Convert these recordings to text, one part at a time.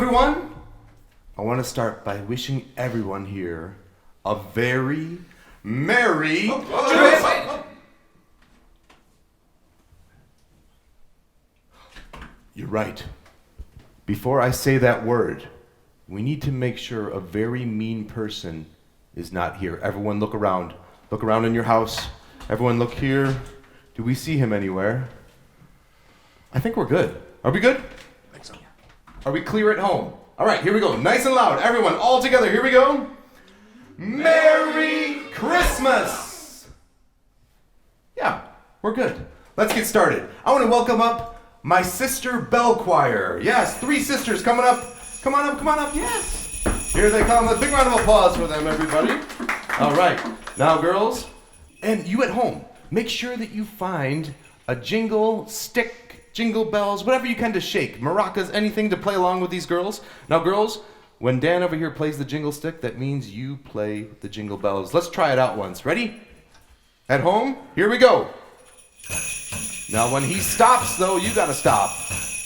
everyone. I want to start by wishing everyone here a very Merry Christmas. You're right. Before I say that word, we need to make sure a very mean person is not here. Everyone look around. Look around in your house. Everyone look here. Do we see him anywhere? I think we're good. Are we good? I think so. Are we clear at home? All right, here we go. Nice and loud. Everyone, all together. Here we go. Merry Christmas! Yeah, we're good. Let's get started. I want to welcome up my sister bell choir. Yes, 3 sisters coming up. Come on up, come on up. Yes. Here they come. A big round of applause for them, everybody. All right. Now, girls, and you at home, make sure that you find a jingle stick, jingle bells, whatever you can to shake, maracas, anything to play along with these girls. Now, girls, when Dan over here plays the jingle stick, that means you play the jingle bells. Let's try it out once. Ready? At home? Here we go. Now, when he stops, though, you gotta stop.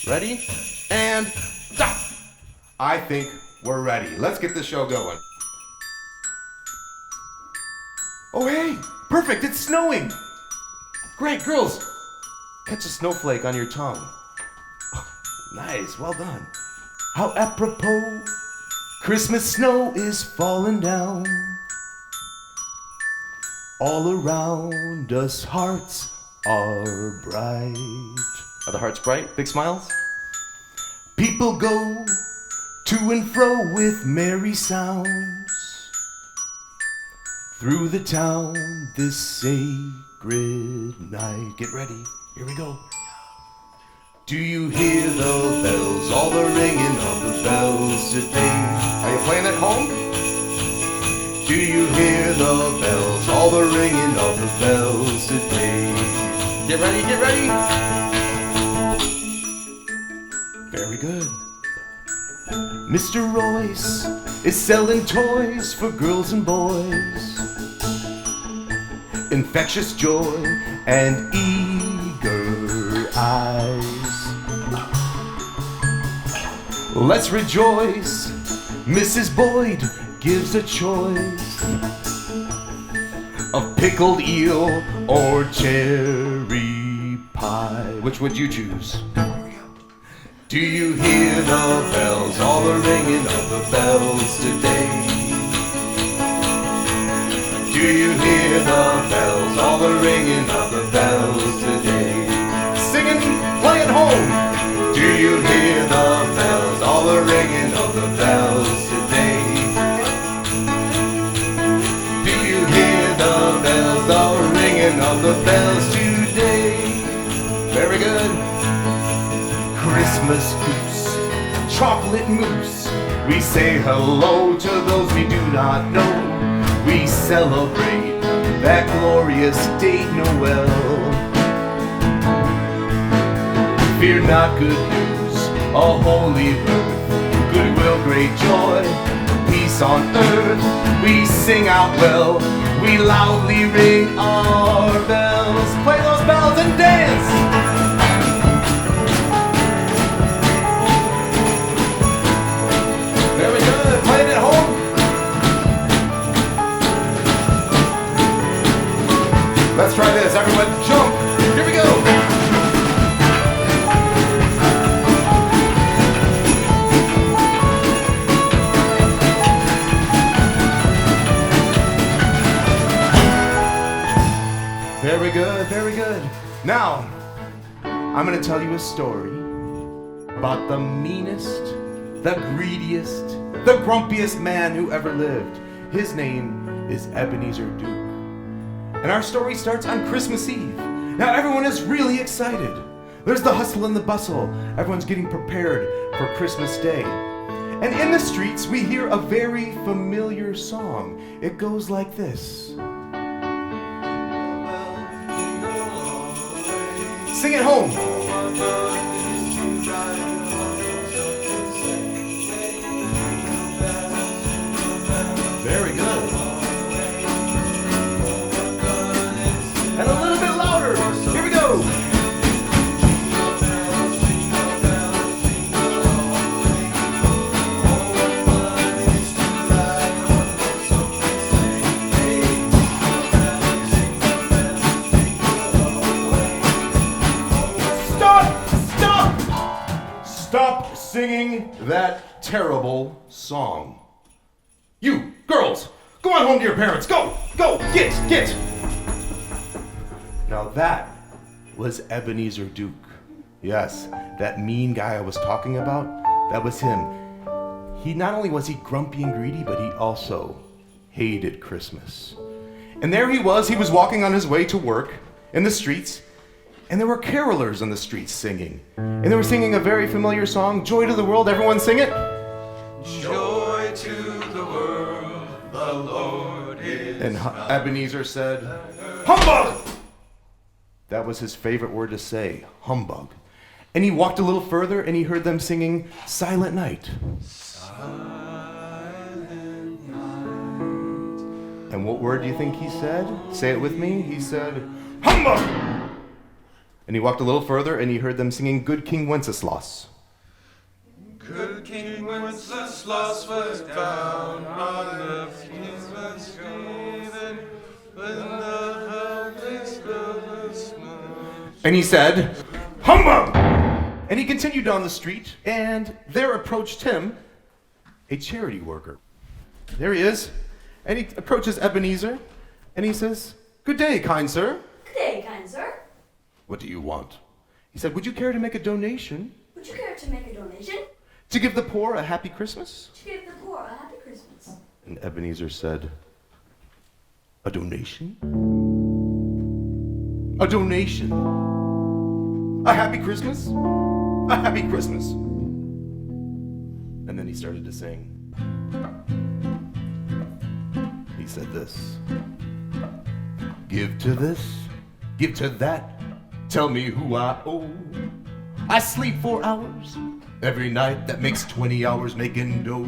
Ready? And stop. I think we're ready. Let's get this show going. Oh, hey, perfect, it's snowing. Great, girls. Catch a snowflake on your tongue. Oh, nice, well done. How apropos, Christmas snow is falling down. All around us hearts are bright. Are the hearts bright? Big smiles? People go to and fro with merry sounds. Through the town this sacred night. Get ready, here we go. Do you hear the bells, all the ringing of the bells today? Are you playing at home? Do you hear the bells, all the ringing of the bells today? Get ready, get ready. Very good. Mr. Royce is selling toys for girls and boys. Infectious joy and eager eyes. Let's rejoice. Mrs. Boyd gives a choice of pickled eel or cherry pie. Which would you choose? Do you hear the bells, all the ringing of the bells today? Do you hear the bells, all the ringing of the bells today? Singing, play at home. Do you hear the bells, all the ringing of the bells today? Do you hear the bells, all the ringing of the bells today? Very good. Christmas goose, chocolate mousse. We say hello to those we do not know. We celebrate that glorious date, Noel. Fear not, good news, a holy birth, goodwill, great joy, peace on earth. We sing out well, we loudly ring our bells. Play those bells and dance! Very good. Playing at home. Let's try this. Everyone jump. Here we go. Very good. Very good. Now, I'm going to tell you a story about the meanest, the greediest, the grumpiest man who ever lived. His name is Ebenezer Duke. And our story starts on Christmas Eve. Now everyone is really excited. There's the hustle and the bustle. Everyone's getting prepared for Christmas Day. And in the streets we hear a very familiar song. It goes like this. Sing it home. Very good. And a little bit louder. Here we go. singing that terrible song. You, girls, go on home to your parents. Go, get. Now that was Ebenezer Duke. Yes, that mean guy I was talking about, that was him. He not only was he grumpy and greedy, but he also hated Christmas. And there he was walking on his way to work in the streets, and there were carolers on the streets singing. And they were singing a very familiar song, Joy to the World. Everyone sing it. Joy to the world, the Lord is. And Ebenezer said, humbug! That was his favorite word to say, humbug. And he walked a little further and he heard them singing Silent Night. Silent night. And what word do you think he said? Say it with me. He said, humbug! And he walked a little further and he heard them singing Good King Wenceslas. Good King Wenceslas was down on the Christmas Eve, when the helpless brothers moved. And he said, humbug! And he continued down the street, and there approached him a charity worker. There he is, and he approaches Ebenezer, and he says, good day, kind sir. Good day, kind sir. What do you want? He said, would you care to make a donation? Would you care to make a donation? To give the poor a happy Christmas? To give the poor a happy Christmas. And Ebenezer said, a donation? A donation? A happy Christmas? A happy Christmas. And then he started to sing. He said this. Give to this, give to that, tell me who I owe. I sleep 4 hours every night, that makes 20 hours making dough.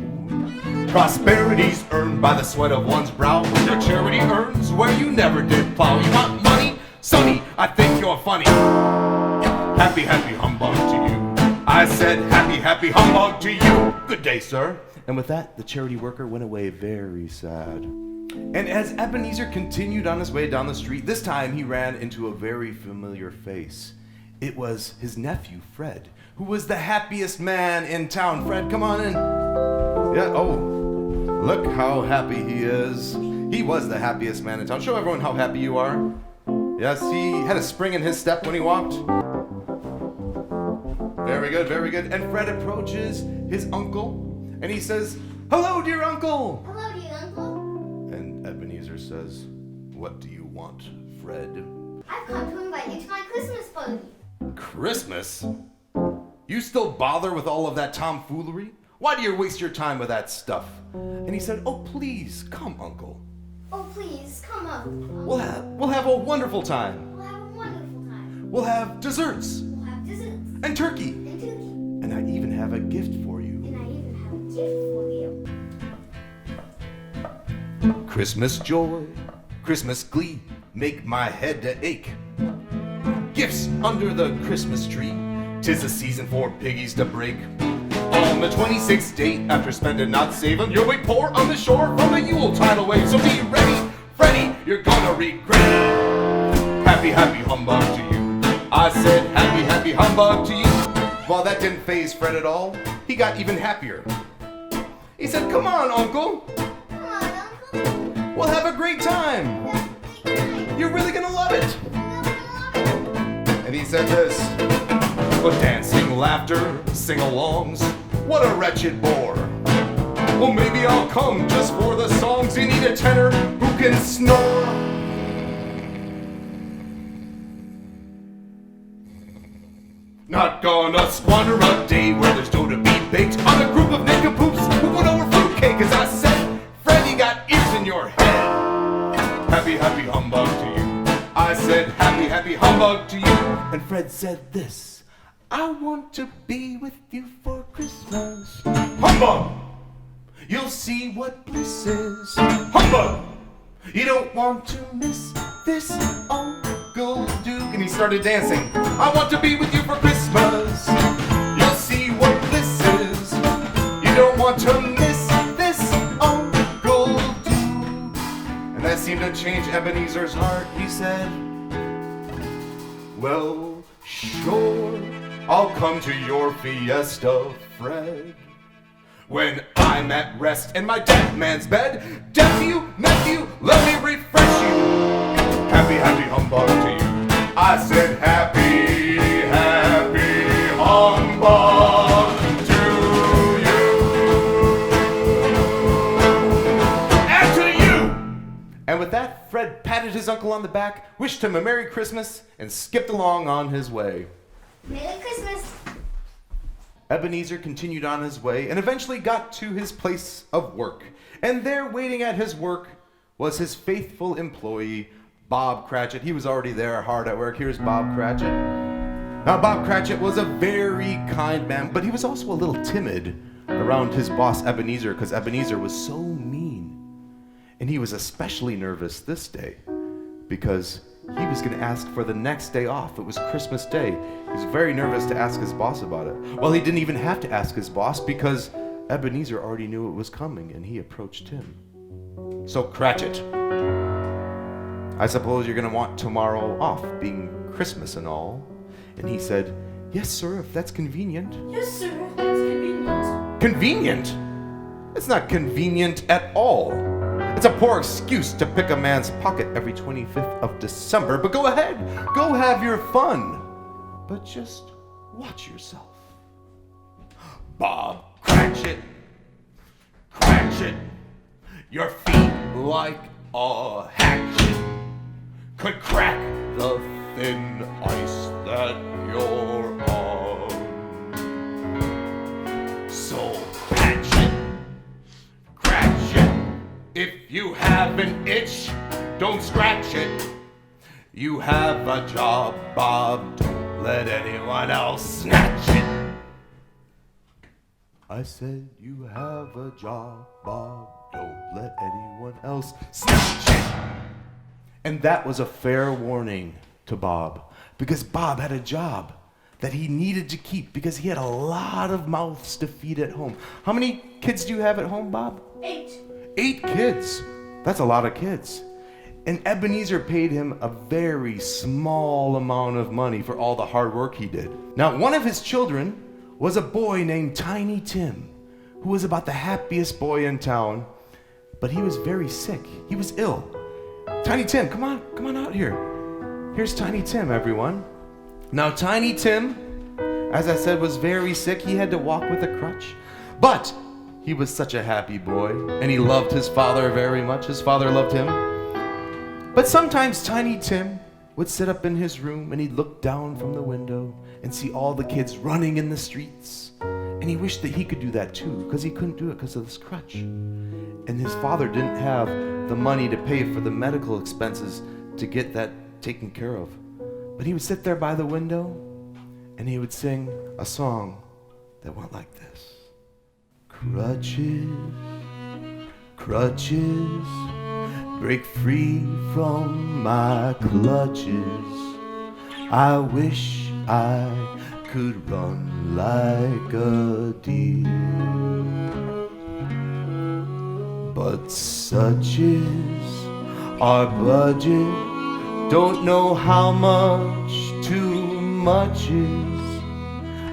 Prosperity's earned by the sweat of one's brow. Your charity earns where you never did plow. You want money? Sonny, I think you're funny. Happy, happy humbug to you. I said happy, happy humbug to you. Good day, sir. And with that, the charity worker went away very sad. And as Ebenezer continued on his way down the street, this time he ran into a very familiar face. It was his nephew, Fred, who was the happiest man in town. Fred, come on in. Yeah, oh, look how happy he is. He was the happiest man in town. Show everyone how happy you are. Yes, he had a spring in his step when he walked. Very good, very good. And Fred approaches his uncle, and he says, hello, dear uncle. Hello, dear uncle. And Ebenezer says, what do you want, Fred? I've come to invite you to my Christmas party. Christmas? You still bother with all of that tomfoolery? Why do you waste your time with that stuff? And he said, oh, please, come, uncle. Oh, please, come up. We'll have a wonderful time. We'll have a wonderful time. We'll have desserts We'll have desserts and turkey. and turkey. And I even have a gift for you. And I even have a gift for you. Christmas joy, Christmas glee, make my head to ache. Gifts under the Christmas tree, 'tis the season for piggies to break. On the 26th date, after spending not saving, you'll be poor on the shore from the Yule tidal wave. So be ready, Freddy, you're gonna regret it. Happy, happy humbug to you. I said happy, happy humbug to you. Well, that didn't faze Fred at all. He got even happier. He said, come on, uncle. Come on, uncle. We'll have a great time. That's a great time. You're really gonna love it. You're gonna love it. And he said this, with dancing, laughter, sing-alongs, what a wretched bore. Well, maybe I'll come just for the songs. You need a tenor who can snore. Not gonna squander a day where there's dough to be baked on a group of nincompoops who put over fruitcake. As I said, Fred, you got ears in your head. Happy, happy humbug to you. I said, happy, happy humbug to you. And Fred said this, I want to be with you for Christmas. Humbug! You'll see what bliss is. Humbug! You don't want to miss this Uncle Duke. And he started dancing. I want to be with you for Christmas. You'll see what bliss is. You don't want to miss this Uncle Duke. And that seemed to change Ebenezer's heart. He said, well, sure, I'll come to your fiesta, Fred. When I'm at rest in my dead man's bed, nephew, let me refresh you. Happy, happy humbug to you. I said happy, happy humbug to you. And to you! And with that, Fred patted his uncle on the back, wished him a Merry Christmas, and skipped along on his way. Merry Christmas. Ebenezer continued on his way and eventually got to his place of work. And there, waiting at his work, was his faithful employee, Bob Cratchit. He was already there, hard at work. Here's Bob Cratchit. Now, Bob Cratchit was a very kind man, but he was also a little timid around his boss, Ebenezer, because Ebenezer was so mean. And he was especially nervous this day because he was going to ask for the next day off. It was Christmas Day. He was very nervous to ask his boss about it. Well, he didn't even have to ask his boss because Ebenezer already knew it was coming and he approached him. So, Cratchit, I suppose you're going to want tomorrow off, being Christmas and all. And he said, yes, sir, if that's convenient. Yes, sir, that's convenient. Convenient? It's not convenient at all. It's a poor excuse to pick a man's pocket every 25th of December, but go ahead, go have your fun. But just watch yourself. Bob Cratchit, Cratchit, your feet like a hatchet could crack the thin ice that you're on. So patch it, cratch it. If you have an itch, don't scratch it. You have a job, Bob, don't let anyone else snatch it. I said you have a job, Bob, don't let anyone else snatch it. And that was a fair warning to Bob, because Bob had a job that he needed to keep because he had a lot of mouths to feed at home. How many kids do you have at home, Bob? 8. 8 kids. That's a lot of kids. And Ebenezer paid him a very small amount of money for all the hard work he did. Now, one of his children was a boy named Tiny Tim, who was about the happiest boy in town, but he was very sick. He was ill. Tiny Tim, come on out here. Here's Tiny Tim, everyone. Now, Tiny Tim, as I said, was very sick. He had to walk with a crutch, but he was such a happy boy, and he loved his father very much. His father loved him. But sometimes Tiny Tim would sit up in his room and he'd look down from the window and see all the kids running in the streets. And he wished that he could do that too, because he couldn't do it because of this crutch. And his father didn't have the money to pay for the medical expenses to get that taken care of. But he would sit there by the window and he would sing a song that went like this. Crutches, crutches, break free from my clutches. I wish I could run like a deer, but such is our budget. Don't know how much too much is.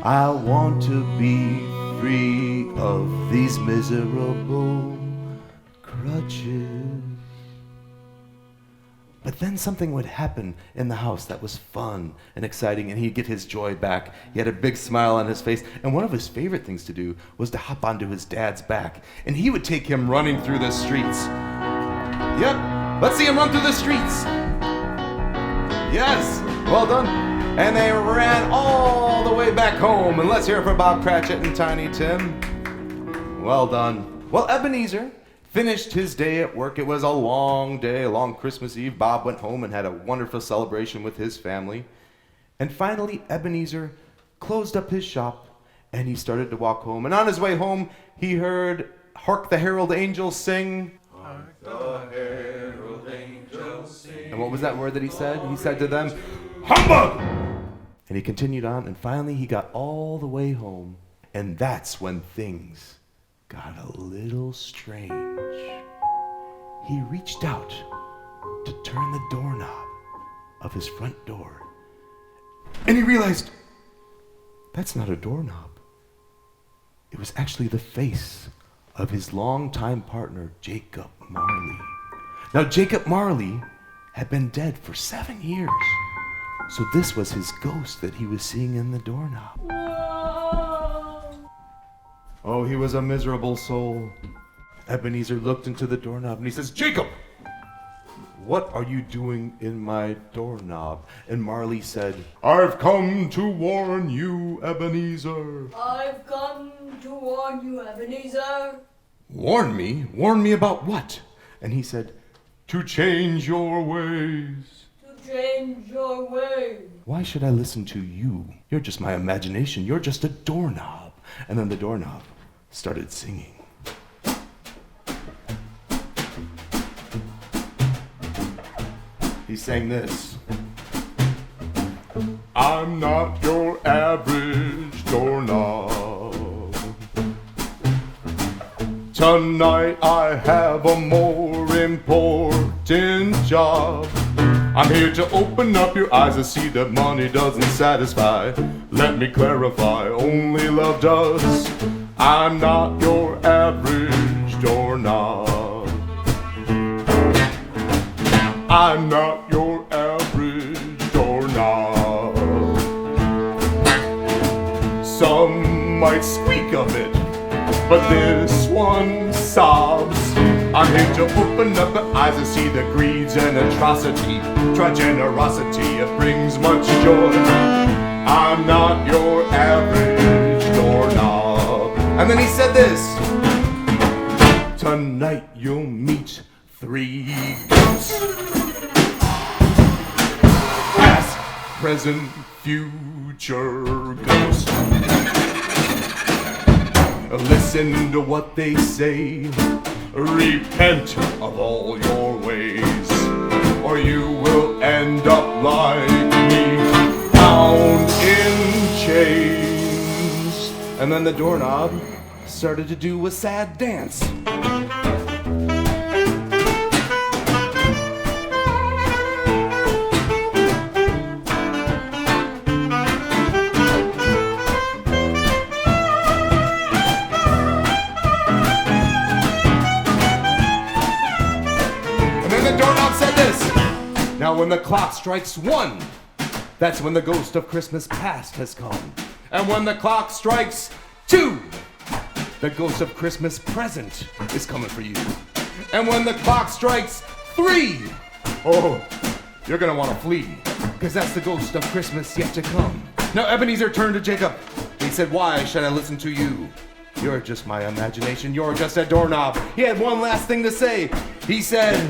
I want to be free of these miserable crutches. But then something would happen in the house that was fun and exciting, and he'd get his joy back. He had a big smile on his face, and one of his favorite things to do was to hop onto his dad's back, and he would take him running through the streets. Yep, let's see him run through the streets. Yes, well done. And they ran all the way back home, and let's hear it for Bob Cratchit and Tiny Tim. Well done. Well, Ebenezer finished his day at work. It was a long day, a long Christmas Eve. Bob went home and had a wonderful celebration with his family. And finally, Ebenezer closed up his shop and he started to walk home. And on his way home, he heard Hark the Herald Angels sing. Hark the herald angels sing. And what was that word that he said? He said to them, Humbug! And he continued on, and finally he got all the way home. And that's when things got a little strange. He reached out to turn the doorknob of his front door, and he realized that's not a doorknob. It was actually the face of his longtime partner, Jacob Marley. Now, Jacob Marley had been dead for 7 years. So this was his ghost that he was seeing in the doorknob. Oh, he was a miserable soul. Ebenezer looked into the doorknob and he says, Jacob, what are you doing in my doorknob? And Marley said, I've come to warn you, Ebenezer. I've come to warn you, Ebenezer. Warn me? Warn me about what? And he said, to change your ways. To change your ways. Why should I listen to you? You're just my imagination. You're just a doorknob. And then the doorknob started singing. He sang this. I'm not your average doorknob. Tonight I have a more important job. I'm here to open up your eyes and see that money doesn't satisfy. Let me clarify, only love does. I'm not your average doorknob. I'm not your average doorknob. Some might squeak a bit, but this one sobs. I'm here to open up the eyes and see the greeds and atrocity. Try generosity, it brings much joy. I'm not your average doorknob. And then he said this. Tonight you'll meet 3 ghosts. Past, present, future ghosts. Listen to what they say. Repent of all your ways, or you will end up like me, bound in chains. And then the doorknob started to do a sad dance. Now when the clock strikes 1, that's when the ghost of Christmas past has come. And when the clock strikes 2, the ghost of Christmas present is coming for you. And when the clock strikes 3, oh, you're gonna wanna flee, because that's the ghost of Christmas yet to come. Now Ebenezer turned to Jacob. He said, why should I listen to you? You're just my imagination. You're just a doorknob. He had one last thing to say. He said,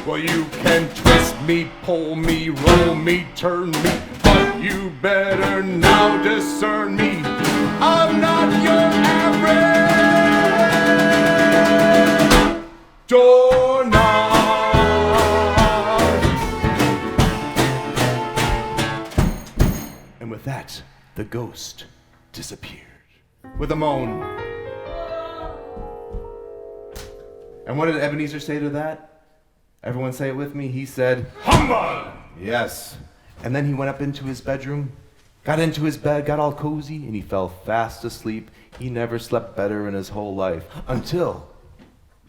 well, you can twist me, pull me, roll me, turn me, but you better now discern me. I'm not your average doorknob. And with that, the ghost disappeared with a moan. And what did Ebenezer say to that? Everyone say it with me. He said, humbug! Yes. And then he went up into his bedroom, got into his bed, got all cozy, and he fell fast asleep. He never slept better in his whole life until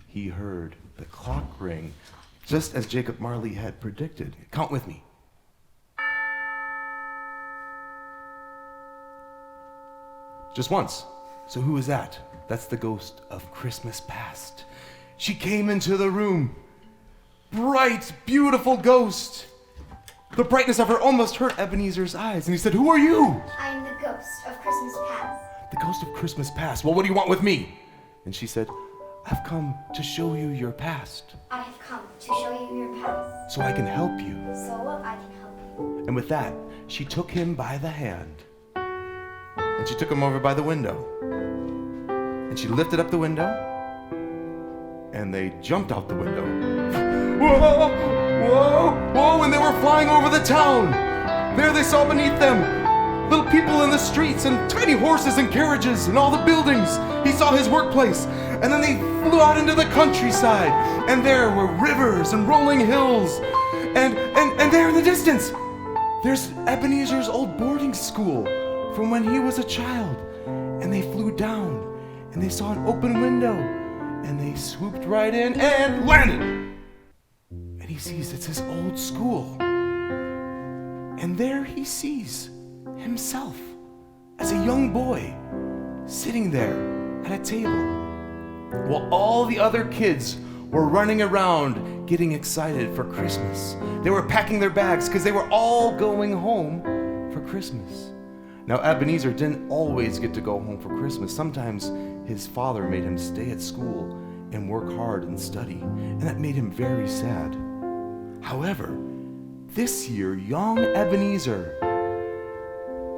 he heard the clock ring, just as Jacob Marley had predicted. Count with me. Just once. So who is that? That's the ghost of Christmas past. She came into the room. Bright, beautiful ghost. The brightness of her almost hurt Ebenezer's eyes. And he said, who are you? I'm the ghost of Christmas past. The ghost of Christmas past. Well, what do you want with me? And she said, I've come to show you your past. I have come to show you your past. So I can help you. So I can help you. And with that, she took him by the hand. And she took him over by the window. And she lifted up the window. And they jumped out the window. Whoa, whoa, whoa, and they were flying over the town. There they saw beneath them little people in the streets and tiny horses and carriages and all the buildings. He saw his workplace. And then they flew out into the countryside. And there were rivers and rolling hills. And there in the distance, there's Ebenezer's old boarding school from when he was a child. And they flew down, and they saw an open window, and they swooped right in and landed. And he sees it's his old school. And there he sees himself as a young boy sitting there at a table while all the other kids were running around getting excited for Christmas. They were packing their bags because they were all going home for Christmas. Now, Ebenezer didn't always get to go home for Christmas. Sometimes his father made him stay at school and work hard and study, and that made him very sad. However, this year, young Ebenezer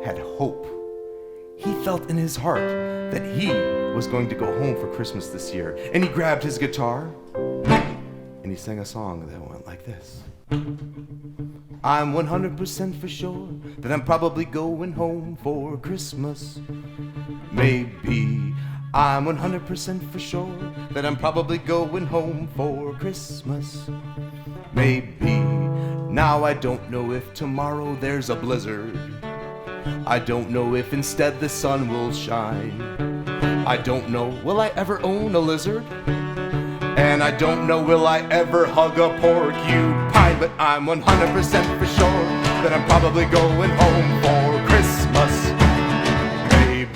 had hope. He felt in his heart that he was going to go home for Christmas this year, and he grabbed his guitar and he sang a song that went like this. I'm 100% for sure that I'm probably going home for Christmas. Maybe I'm 100% for sure that I'm probably going home for Christmas. Maybe. Now I don't know if tomorrow there's a blizzard. I don't know if instead the sun will shine. I don't know, will I ever own a lizard? And I don't know, will I ever hug a porcupine? But I'm 100% for sure that I'm probably going home for Christmas. Maybe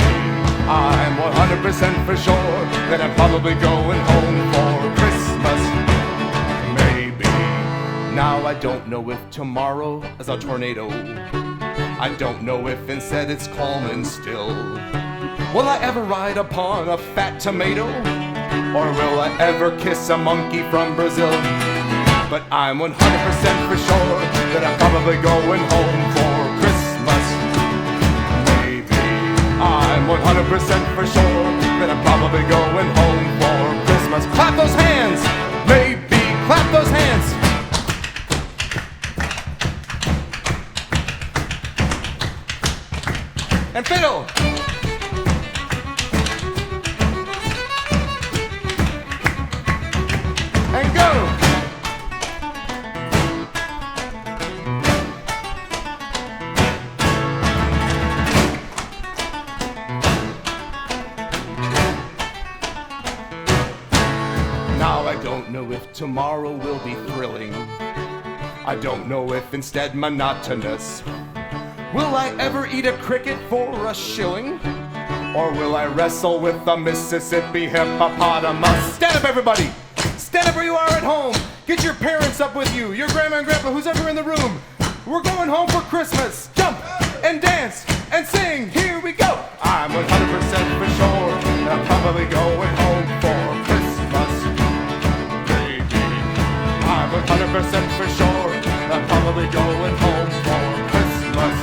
I'm 100% for sure that I'm probably going home for Christmas. Maybe. Now I don't know if tomorrow is a tornado. I don't know if instead it's calm and still. Will I ever ride upon a fat tomato? Or will I ever kiss a monkey from Brazil? But I'm 100% for sure that I'm probably going home for Christmas. Maybe I'm 100% for sure that I'm probably going home for Christmas. Clap those hands! Maybe, clap those hands! And fiddle! And go! Now I don't know if tomorrow will be thrilling. I don't know if instead monotonous. Will I ever eat a cricket for a shilling? Or will I wrestle with a Mississippi hippopotamus? Stand up, everybody! Stand up where you are at home. Get your parents up with you, your grandma and grandpa, who's ever in the room. We're going home for Christmas. Jump and dance and sing. Here we go. I'm 100% for sure that I'm probably going home for Christmas. Maybe. I'm 100% for sure that I'm probably going home for Christmas.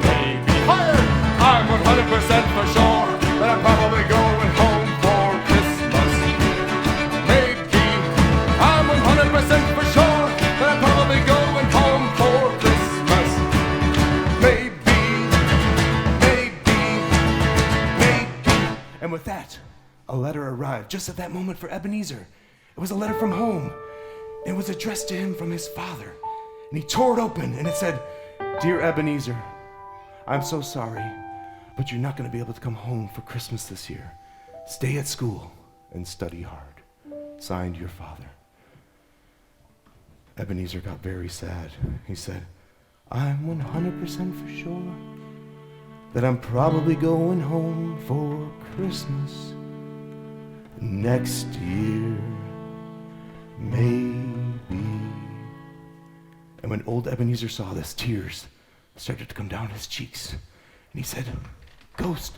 Maybe. Higher. I'm 100% for sure that I'm probably going home for Christmas. Maybe. I'm 100% for sure that I'm probably going home for Christmas. Maybe. And with that, a letter arrived just at that moment for Ebenezer. It was a letter from home. It was addressed to him from his father. And he tore it open and it said, Dear Ebenezer, I'm so sorry, but you're not going to be able to come home for Christmas this year. Stay at school and study hard. Signed, your father. Ebenezer got very sad. He said, I'm 100% for sure that I'm probably going home for Christmas next year, maybe. And when old Ebenezer saw this, tears started to come down his cheeks. And he said, Ghost,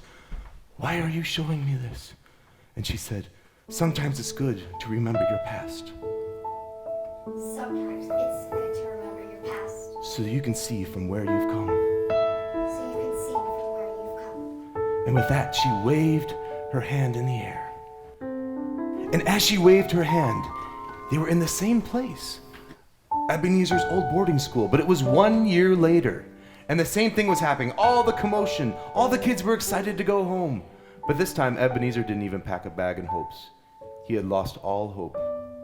why are you showing me this? And she said, sometimes it's good to remember your past. Sometimes it's good to remember your past, So you can see from where you've come. so you can see from where you've come. And with that, she waved her hand in the air. And as she waved her hand, they were in the same place, Ebenezer's old boarding school, but it was 1 year later. And the same thing was happening, all the commotion, all the kids were excited to go home. But this time, Ebenezer didn't even pack a bag in hopes. He had lost all hope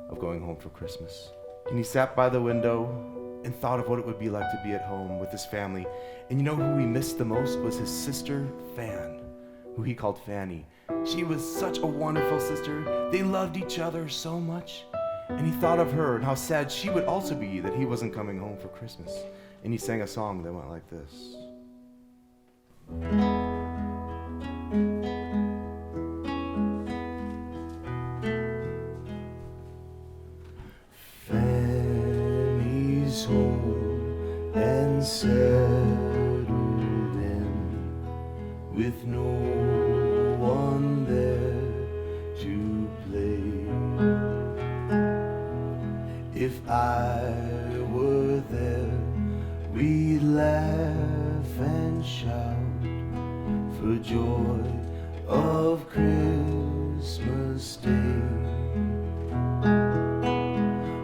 of going home for Christmas. And he sat by the window and thought of what it would be like to be at home with his family. And you know who he missed the most was his sister, Fan, who he called Fanny. She was such a wonderful sister. They loved each other so much. And he thought of her and how sad she would also be that he wasn't coming home for Christmas. And he sang a song that went like this. Fanny's home and settled in with no one there to play. If I were there, we'd laugh and shout for joy of Christmas Day.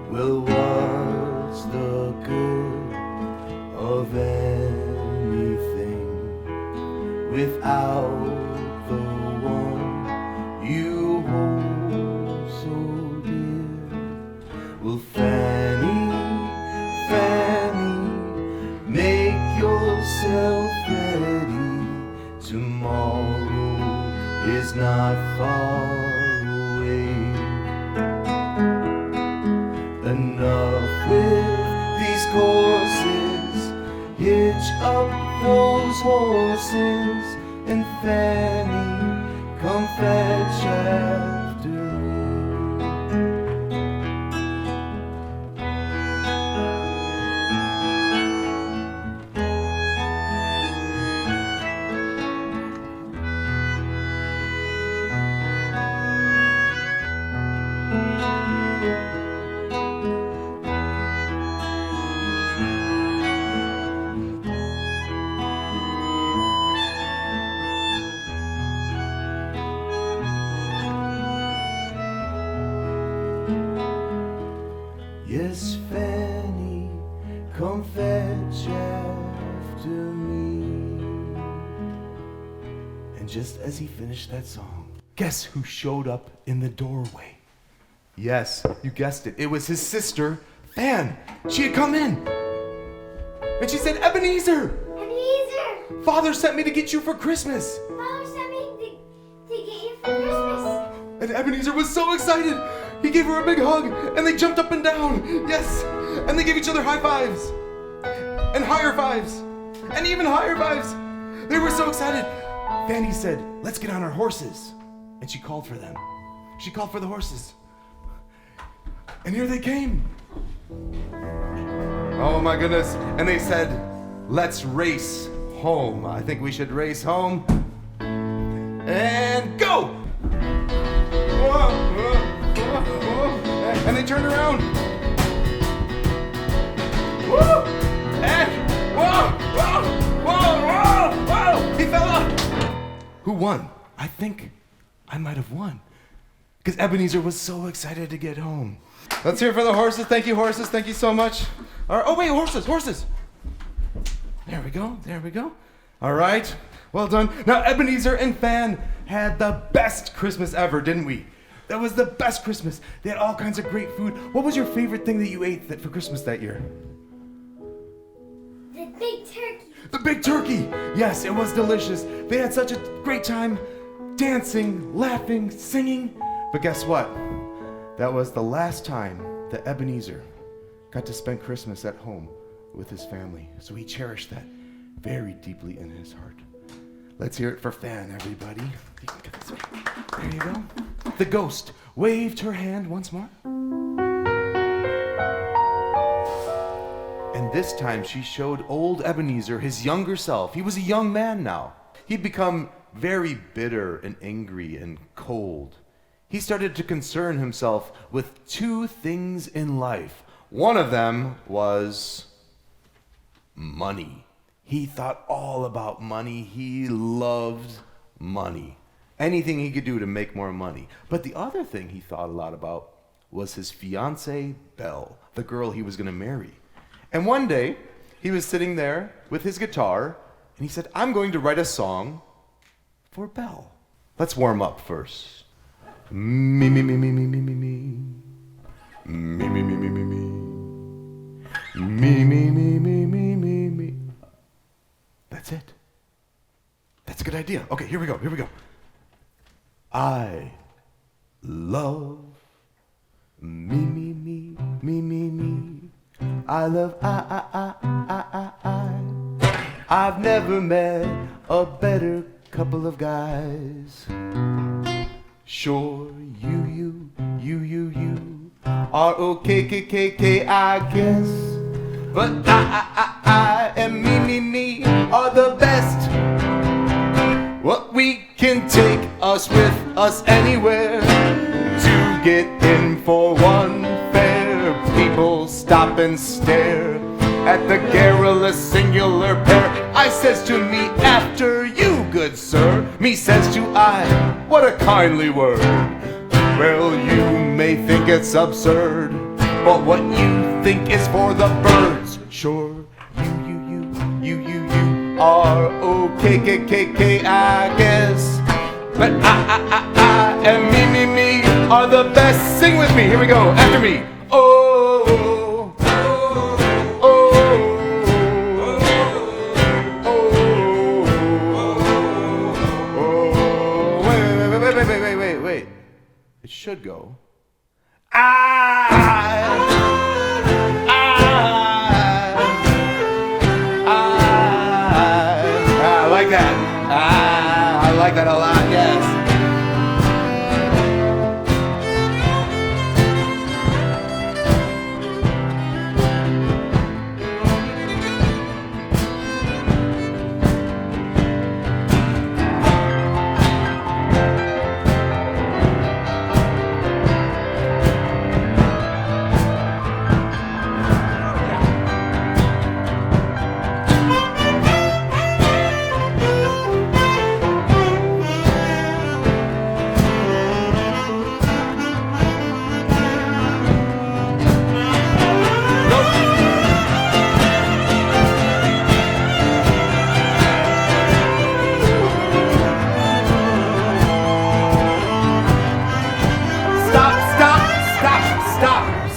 Well, what's the good of anything without the one you hold so dear? Well, Fanny, make yourself ready. Tomorrow is not far away. Enough with these courses, hitch up those horses, and Fanny, come fetch after me. Yes, Fanny, come fetch after me. And just as he finished that song, guess who showed up in the doorway? Yes, you guessed it. It was his sister, Fan. She had come in. And she said, Ebenezer! Ebenezer! Father sent me to get you for Christmas. Father sent me to get you for Christmas. And Ebenezer was so excited. He gave her a big hug, and they jumped up and down. Yes, and they gave each other high fives, and higher fives, and even higher fives. They were so excited. Fanny said, let's get on our horses. And she called for them. She called for the horses. And here they came. Oh my goodness. And they said, let's race home. I think we should race home. And go! And they turned around. Woo! And whoa! He fell off. Who won? I think I might have won. Because Ebenezer was so excited to get home. Let's hear it for the horses. Thank you, horses. Thank you so much. All right. Oh, wait, horses. There we go. All right. Well done. Now, Ebenezer and Fan had the best Christmas ever, didn't we? That was the best Christmas. They had all kinds of great food. What was your favorite thing that you ate for Christmas that year? The big turkey. The big turkey. Yes, it was delicious. They had such a great time dancing, laughing, singing. But guess what? That was the last time that Ebenezer got to spend Christmas at home with his family. So he cherished that very deeply in his heart. Let's hear it for Fan, everybody. You can get this way. There you go. The ghost waved her hand once more. And this time she showed old Ebenezer his younger self. He was a young man now. He'd become very bitter and angry and cold. He started to concern himself with two things in life. One of them was money. He thought all about money. He loved money. Anything he could do to make more money. But the other thing he thought a lot about was his fiancée, Belle, the girl he was going to marry. And one day, he was sitting there with his guitar, and he said, I'm going to write a song for Belle. Let's warm up first. Me, me, me, me, me, me, me, me. Me, me, me, me, me, me. Me, me, idea. Okay, here we go. I love me. I love I. I've never met a better couple of guys. Sure, you are okay, I guess. But I and me are the best. What we can take us with us anywhere to get in for one fare. People stop and stare at the garrulous singular pair. I says to me, after you, good sir. Me says to I, what a kindly word. Well, you may think it's absurd, but what you think is for the birds. Sure, you are okay, I guess. But I and me are the best. Sing with me, here we go, after me. Oh, wait. It should go. I like that. I like that a lot, yes.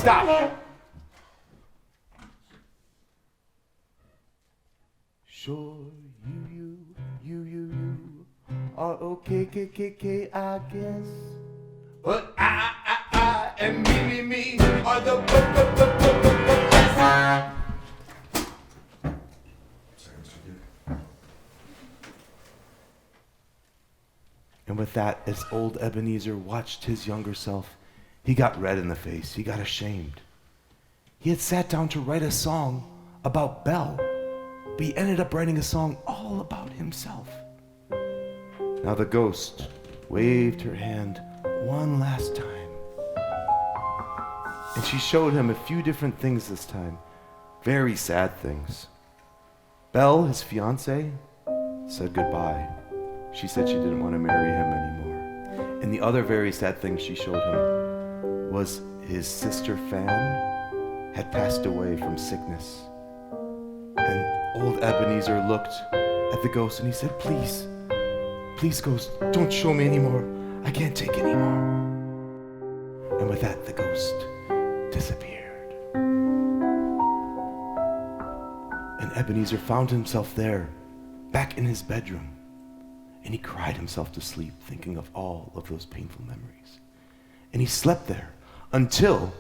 Stop. Sure, you are okay, I guess. But I and me are the best. And with that, as old Ebenezer watched his younger self, he got red in the face. He got ashamed. He had sat down to write a song about Belle, but he ended up writing a song all about himself. Now the ghost waved her hand one last time, and she showed him a few different things this time, very sad things. Belle, his fiancée, said goodbye. She said she didn't want to marry him anymore. And the other very sad thing she showed him was his sister Fan had passed away from sickness. And old Ebenezer looked at the ghost and he said, please, ghost, don't show me anymore. I can't take anymore. And with that, the ghost disappeared. And Ebenezer found himself there, back in his bedroom. And he cried himself to sleep, thinking of all of those painful memories. And he slept there until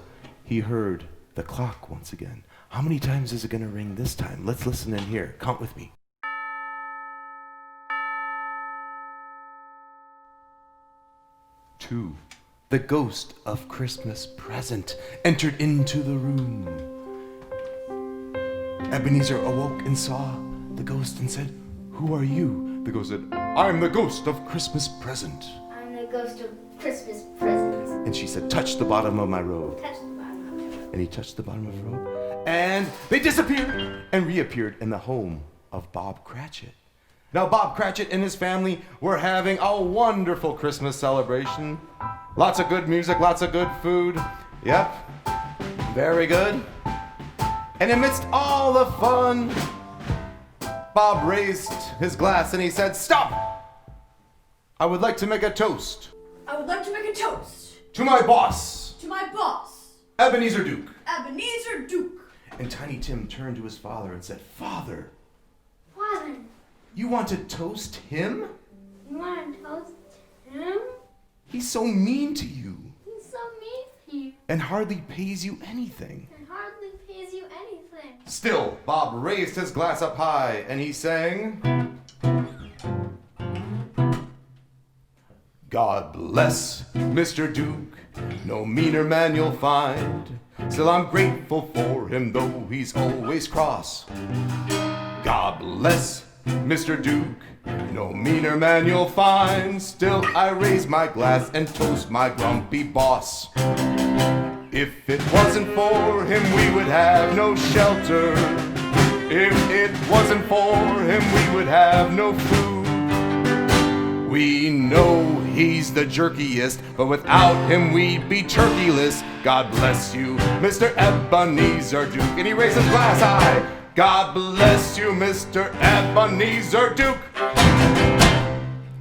he heard the clock once again. How many times is it going to ring this time? Let's listen in here. Count with me. 2. The ghost of Christmas present entered into the room. Ebenezer awoke and saw the ghost and said, who are you? The ghost said, I'm the ghost of Christmas present. I'm the ghost of Christmas present. And she said, touch the bottom of my robe. Touch the bottom of my robe. And he touched the bottom of the robe. And they disappeared and reappeared in the home of Bob Cratchit. Now, Bob Cratchit and his family were having a wonderful Christmas celebration. Lots of good music, lots of good food. Yep, very good. And amidst all the fun, Bob raised his glass and he said, stop! I would like to make a toast. I would like to make a toast. To my boss. To my boss. Ebenezer Duke. Ebenezer Duke. And Tiny Tim turned to his father and said, Father, Father. you want to toast him? You want to toast him? He's so mean to you He's so mean to you and hardly pays you anything. and hardly pays you anything. Still, Bob raised his glass up high and he sang, God bless Mr. Duke, no meaner man you'll find. Still I'm grateful for him, though he's always cross. God bless Mr. Duke, no meaner man you'll find. Still I raise my glass and toast my grumpy boss. If it wasn't for him, we would have no shelter. If it wasn't for him, we would have no food. We know he's the jerkiest, but without him we'd be turkeyless. God bless you, Mr. Ebenezer Duke. And he raised his glass high. God bless you, Mr. Ebenezer Duke.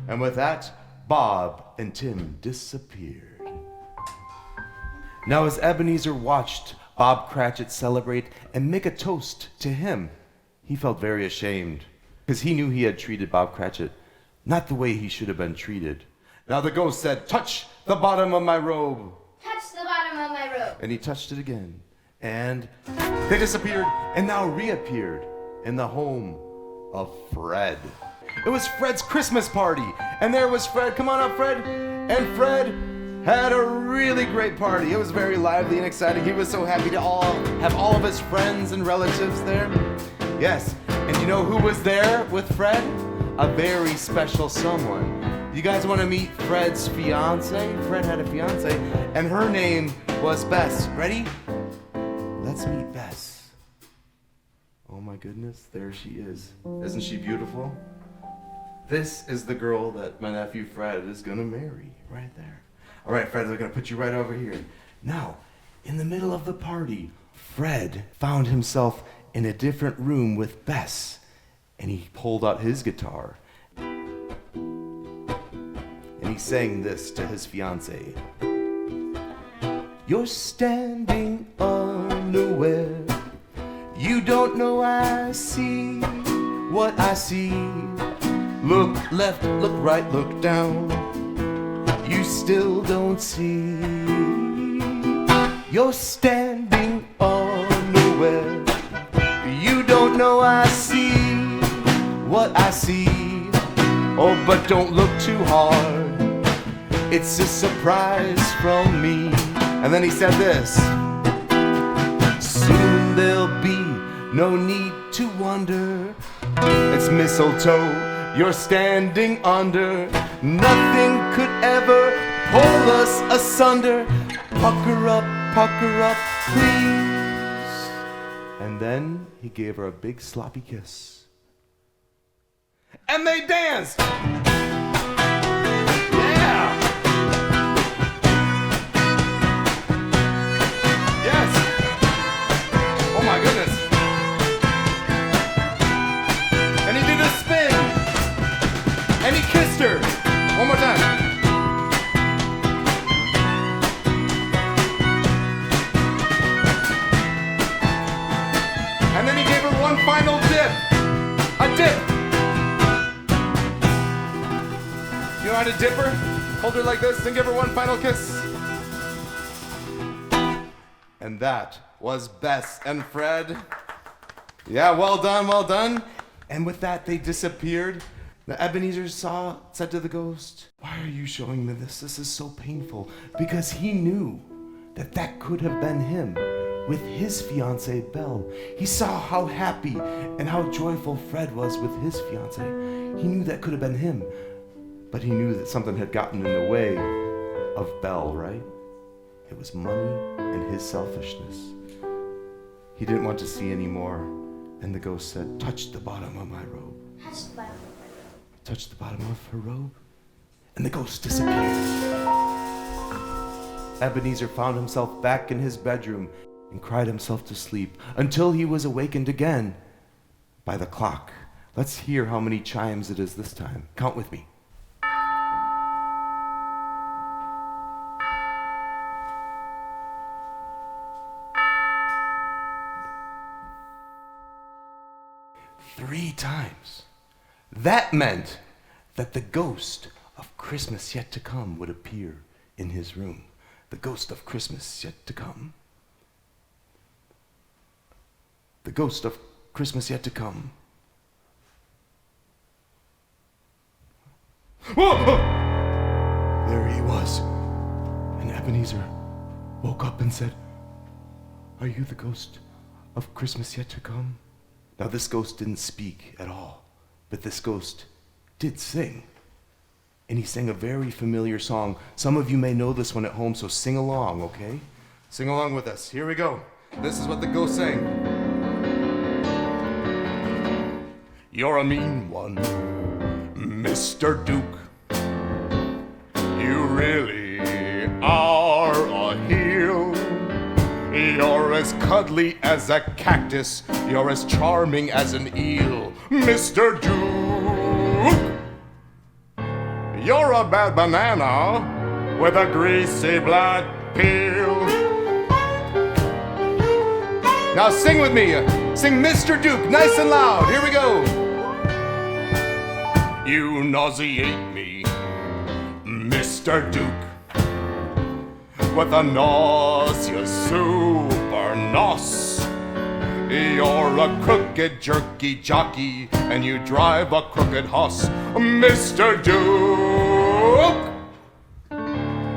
And with that, Bob and Tim disappeared. Now as Ebenezer watched Bob Cratchit celebrate and make a toast to him, he felt very ashamed, because he knew he had treated Bob Cratchit not the way he should have been treated. Now the ghost said, touch the bottom of my robe. Touch the bottom of my robe. And he touched it again. And they disappeared and now reappeared in the home of Fred. It was Fred's Christmas party. And there was Fred. Come on up, Fred. And Fred had a really great party. It was very lively and exciting. He was so happy to have all of his friends and relatives there. Yes. And you know who was there with Fred? A very special someone. You guys want to meet Fred's fiance? Fred had a fiance, and her name was Bess. Ready? Let's meet Bess. Oh my goodness, there she is. Isn't she beautiful? This is the girl that my nephew Fred is gonna marry, right there. All right, Fred, we're gonna put you right over here. Now, in the middle of the party, Fred found himself in a different room with Bess. And he pulled out his guitar. And he sang this to his fiancée. You're standing unaware. You don't know I see what I see. Look left, look right, look down. You still don't see. You're standing unaware. You don't know I see what I see. Oh, but don't look too hard. It's a surprise from me. And then he said this. Soon there'll be no need to wonder. It's mistletoe you're standing under. Nothing could ever pull us asunder. Pucker up, please. And then he gave her a big sloppy kiss. And they danced! Yeah! Yes! Oh my goodness! And he did a spin! And he kissed her! One more time! And then he gave her one final dip! A dip! You know how to dip her? Hold her like this and give her one final kiss. And that was Bess and Fred. Yeah, well done, well done. And with that, they disappeared. Now Ebenezer said to the ghost, why are you showing me this? This is so painful. Because he knew that could have been him with his fiancée, Belle. He saw how happy and how joyful Fred was with his fiancée. He knew that could have been him. But he knew that something had gotten in the way of Belle, right? It was money and his selfishness. He didn't want to see anymore. And the ghost said, touch the bottom of my robe. Touch the bottom of my robe. Touch the bottom of her robe. And the ghost disappeared. Ebenezer found himself back in his bedroom and cried himself to sleep until he was awakened again by the clock. Let's hear how many chimes it is this time. Count with me. Three times. That meant that the ghost of Christmas yet to come would appear in his room. The ghost of Christmas yet to come. The ghost of Christmas yet to come. Whoa! There he was. And Ebenezer woke up and said, "Are you the ghost of Christmas yet to come?" Now this ghost didn't speak at all, but this ghost did sing. And he sang a very familiar song. Some of you may know this one at home, so sing along, okay? Sing along with us. Here we go. This is what the ghost sang. You're a mean one, Mr. Duke. You really are a heel. You're as cuddly as a cactus. You're as charming as an eel, Mr. Duke. You're a bad banana with a greasy black peel. Now sing with me. Sing Mr. Duke nice and loud. Here we go. You nauseate me, Mr. Duke, with a nausea super nos. You're a crooked jerky jockey, and you drive a crooked hoss, Mr. Duke.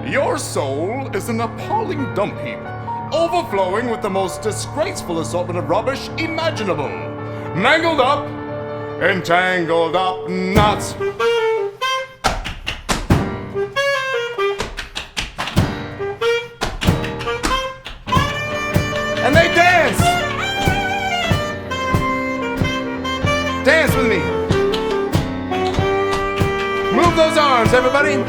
Your soul is an appalling dump heap, overflowing with the most disgraceful assortment of rubbish imaginable. Mangled up, entangled up knots. And they dance! Dance with me. Move those arms, everybody.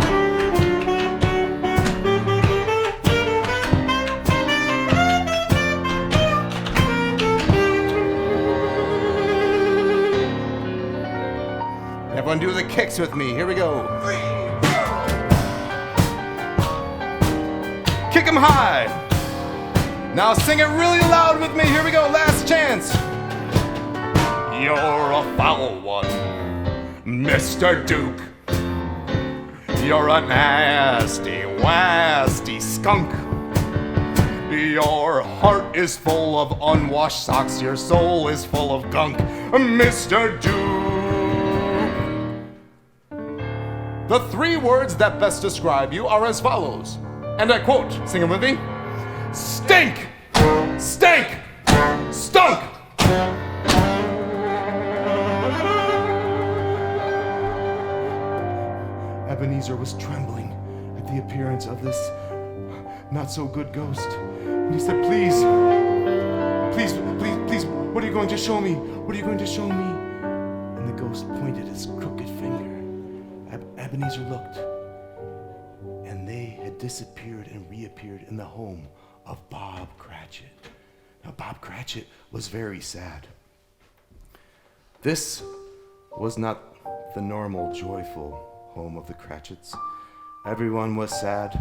Everyone do the kicks with me. Here we go. Kick 'em high. Now sing it really loud with me. Here we go. Last chance. You're a foul one, Mr. Duke. You're a nasty, wasty skunk. Your heart is full of unwashed socks. Your soul is full of gunk, Mr. Duke. The three words that best describe you are as follows, and I quote, sing them with me. Stink, stank, stunk. Ebenezer was trembling at the appearance of this not-so-good ghost. And he said, please, what are you going to show me? What are you going to show me? And the ghost pointed his crooked finger. Ebenezer looked, and they had disappeared and reappeared in the home of Bob Cratchit. Now, Bob Cratchit was very sad. This was not the normal, joyful home of the Cratchits. Everyone was sad.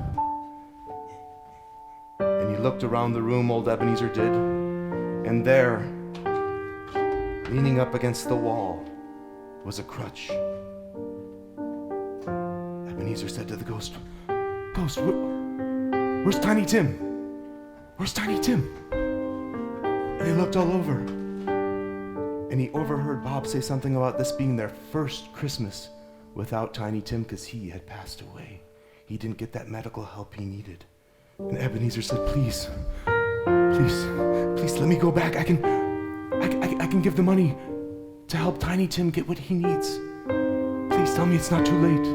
And he looked around the room, old Ebenezer did, and there, leaning up against the wall, was a crutch. Ebenezer said to the ghost, "Ghost, where's Tiny Tim? Where's Tiny Tim?" And he looked all over, and he overheard Bob say something about this being their first Christmas without Tiny Tim because he had passed away. He didn't get that medical help he needed. And Ebenezer said, please, let me go back. I can give the money to help Tiny Tim get what he needs. Please tell me it's not too late.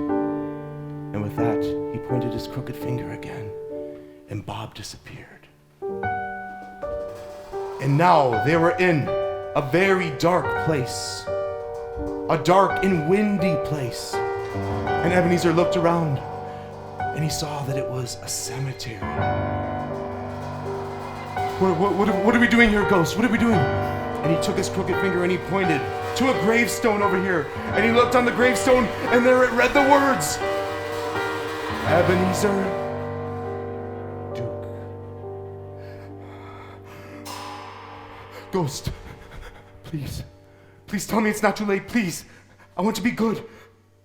And with that, he pointed his crooked finger again, and Bob disappeared. And now they were in a very dark place, a dark and windy place. And Ebenezer looked around, and he saw that it was a cemetery. What are we doing here, ghost? What are we doing? And he took his crooked finger and he pointed to a gravestone over here. And he looked on the gravestone, and there it read the words, Ebenezer Duke. Ghost, please tell me it's not too late, please. I want to be good.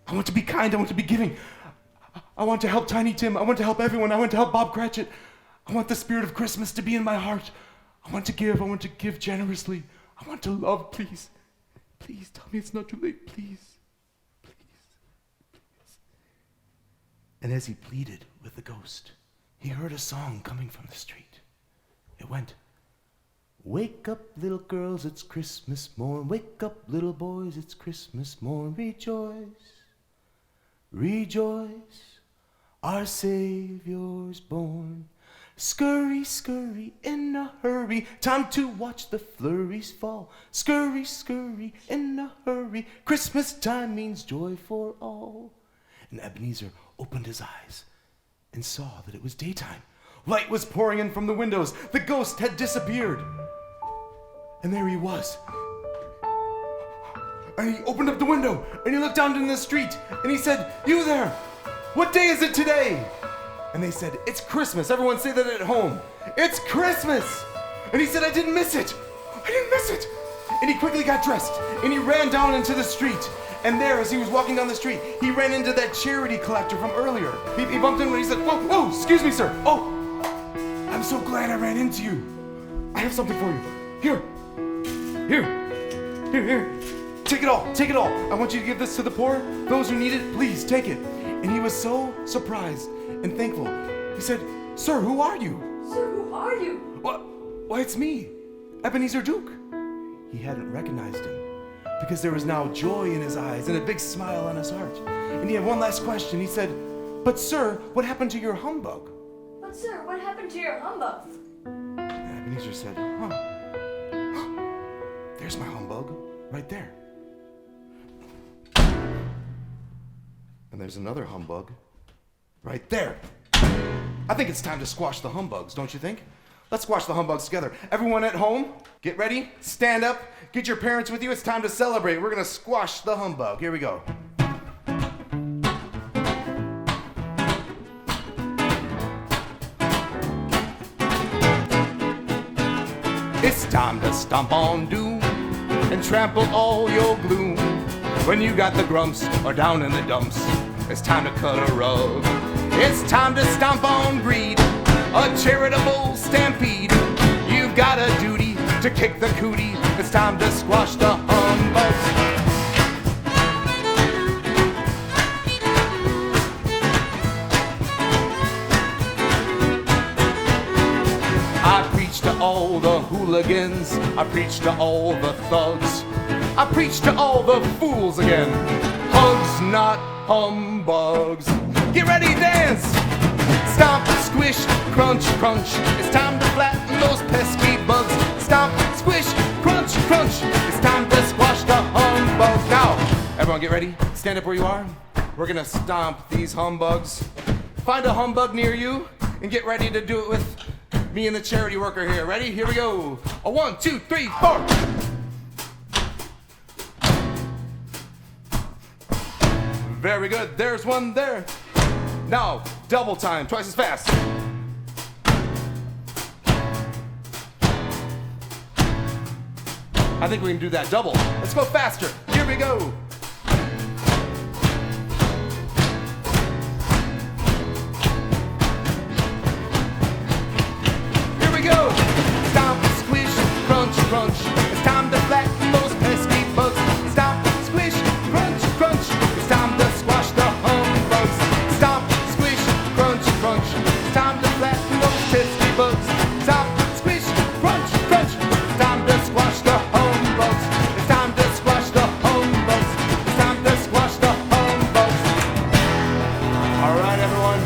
I I want to be kind. I want to be giving. I want to help Tiny Tim. I want to help everyone. I want to help Bob Cratchit. I want the spirit of Christmas to be in my heart. I want to give. I want to give generously. I want to love. Please. Please tell me it's not too late. Please. Please. Please. And as he pleaded with the ghost, he heard a song coming from the street. It went, "Wake up, little girls, it's Christmas morn. Wake up, little boys, it's Christmas morn. Rejoice, rejoice, our Savior's born. Scurry, scurry, in a hurry, time to watch the flurries fall. Scurry, scurry, in a hurry, Christmas time means joy for all." And Ebenezer opened his eyes and saw that it was daytime. Light was pouring in from the windows. The ghost had disappeared. And there he was. And he opened up the window, and he looked down into the street, and he said, "You there, what day is it today?" And they said, "It's Christmas." Everyone say that at home. "It's Christmas." And he said, "I didn't miss it. I didn't miss it." And he quickly got dressed, and he ran down into the street. And there, as he was walking down the street, he ran into that charity collector from earlier. He bumped into him, and he said, whoa, excuse me, sir. Oh, I'm so glad I ran into you. I have something for you. Here. Take it all. I want you to give this to the poor, those who need it. Please, take it. And he was so surprised and thankful. He said, "Sir, who are you?" Sir, who are you? Why, it's me, Ebenezer Duke. He hadn't recognized him because there was now joy in his eyes and a big smile on his heart. And he had one last question. He said, "But sir, what happened to your humbug?" But sir, what happened to your humbug? And Ebenezer said, there's my humbug right there. And there's another humbug right there. I think it's time to squash the humbugs, don't you think? Let's squash the humbugs together. Everyone at home, get ready, stand up, get your parents with you. It's time to celebrate. We're gonna squash the humbug. Here we go. It's time to stomp on doom and trample all your gloom. When you got the grumps or down in the dumps, it's time to cut a rug. It's time to stomp on greed, a charitable stampede. You've got a duty to kick the cootie. It's time to squash the humbugs. I preach to all the hooligans, I preach to all the thugs, I preach to all the fools again. Hugs, not humbugs. Get ready, dance! Stomp, squish, crunch, crunch. It's time to flatten those pesky bugs. Stomp, squish, crunch, crunch. It's time to squash the humbugs. Now, everyone get ready. Stand up where you are. We're gonna stomp these humbugs. Find a humbug near you and get ready to do it with me and the charity worker here. Ready? Here we go. A 1, 2, 3, 4. Very good. There's one there. Now, double time, twice as fast. I think we can do that double. Let's go faster. Here we go. Here we go. Stomp, squish, crunch, crunch. It's time to flatten those pesky bugs. Stomp, squish, crunch, crunch. It's time to squash the humbugs. Stomp, squish, crunch, crunch. It's time to flatten those pesky bugs. Stomp, squish, crunch, crunch. It's time to squash the humbugs. It's time to squash the humbugs. It's time to squash the humbugs. All right, everyone.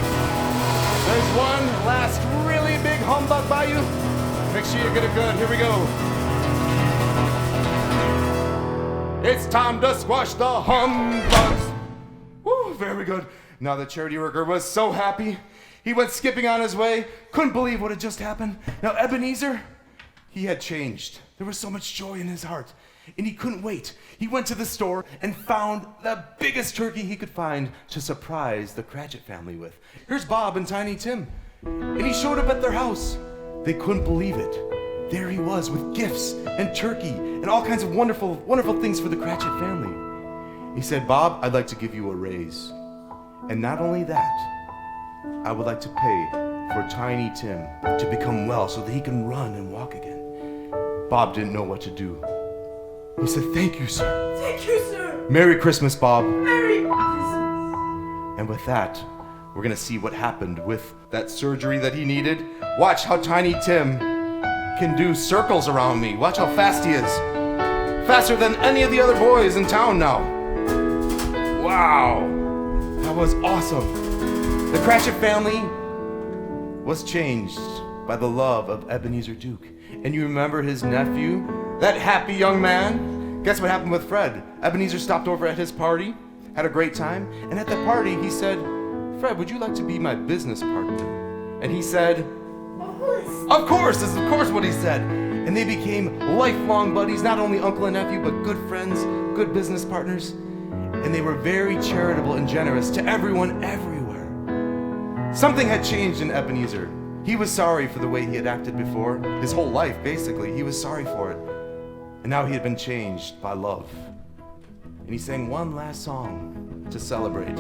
There's one last really big humbug by you. Make sure you get it good. Here we go. It's time to squash the humbugs. Woo, very good. Now the charity worker was so happy. He went skipping on his way. Couldn't believe what had just happened. Now Ebenezer, he had changed. There was so much joy in his heart. And he couldn't wait. He went to the store and found the biggest turkey he could find to surprise the Cratchit family with. Here's Bob and Tiny Tim. And he showed up at their house. They couldn't believe it. There he was with gifts and turkey and all kinds of wonderful, wonderful things for the Cratchit family. He said, Bob, I'd like to give you a raise. And not only that, I would like to pay for Tiny Tim to become well so that he can run and walk again. Bob didn't know what to do. He said, thank you, sir. Thank you, sir. Merry Christmas, Bob. Merry Christmas. And with that, we're gonna see what happened with that surgery that he needed. Watch how Tiny Tim can do circles around me. Watch how fast he is. Faster than any of the other boys in town now. Wow, that was awesome. The Cratchit family was changed by the love of Ebenezer Duke. And you remember his nephew, that happy young man? Guess what happened with Fred? Ebenezer stopped over at his party, had a great time, and at the party he said, Fred, would you like to be my business partner? And he said, of course, this is of course what he said. And they became lifelong buddies, not only uncle and nephew, but good friends, good business partners. And they were very charitable and generous to everyone everywhere. Something had changed in Ebenezer. He was sorry for the way he had acted before. His whole life, basically, he was sorry for it. And now he had been changed by love. And he sang one last song to celebrate.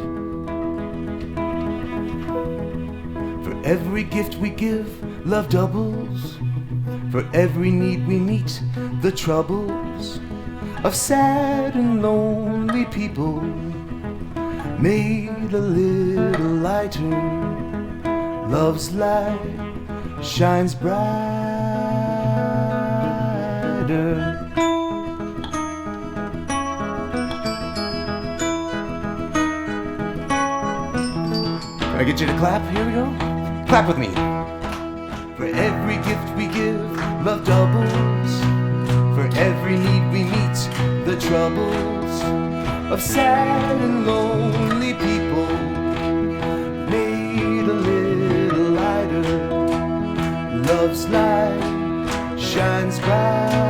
For every gift we give, love doubles. For every need we meet, the troubles of sad and lonely people made a little lighter. Love's light shines brighter. Can I get you to clap? Here we go. Clap with me. For every gift we give, love doubles. For every need we meet, the troubles of sad and lonely people made a little lighter. Love's light shines brighter.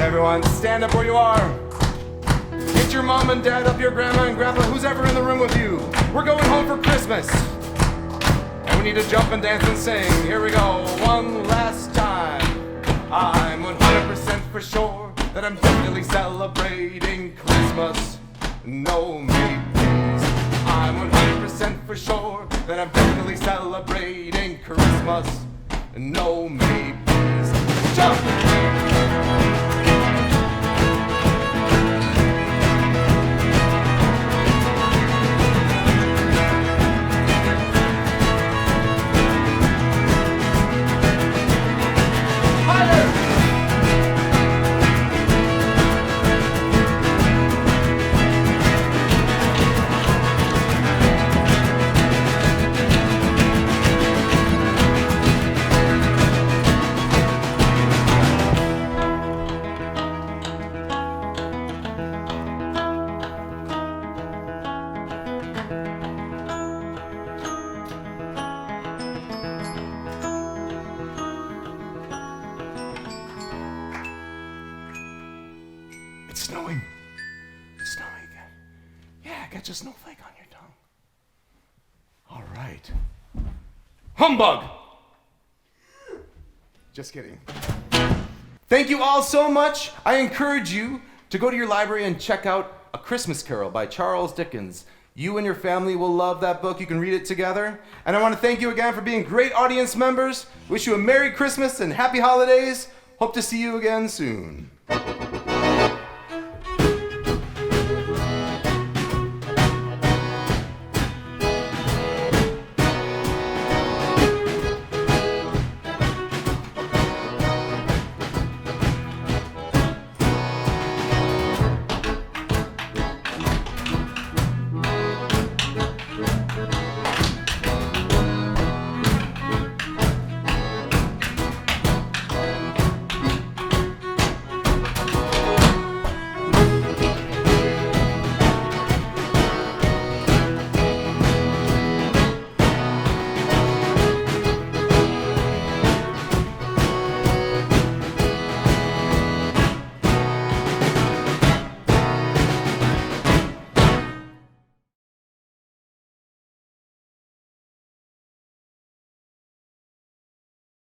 Everyone, stand up where you are. Get your mom and dad up, your grandma and grandpa, who's ever in the room with you. We're going home for Christmas. And we need to jump and dance and sing. Here we go, one last time. I'm 100% for sure that I'm definitely celebrating Christmas. No, me, please. I'm 100% for sure that I'm definitely celebrating Christmas. No, me, please. Jump! It's snowing. It's snowing again. Yeah, get your snowflake on your tongue. All right. Humbug! Just kidding. Thank you all so much. I encourage you to go to your library and check out A Christmas Carol by Charles Dickens. You and your family will love that book. You can read it together. And I want to thank you again for being great audience members. Wish you a Merry Christmas and Happy Holidays. Hope to see you again soon.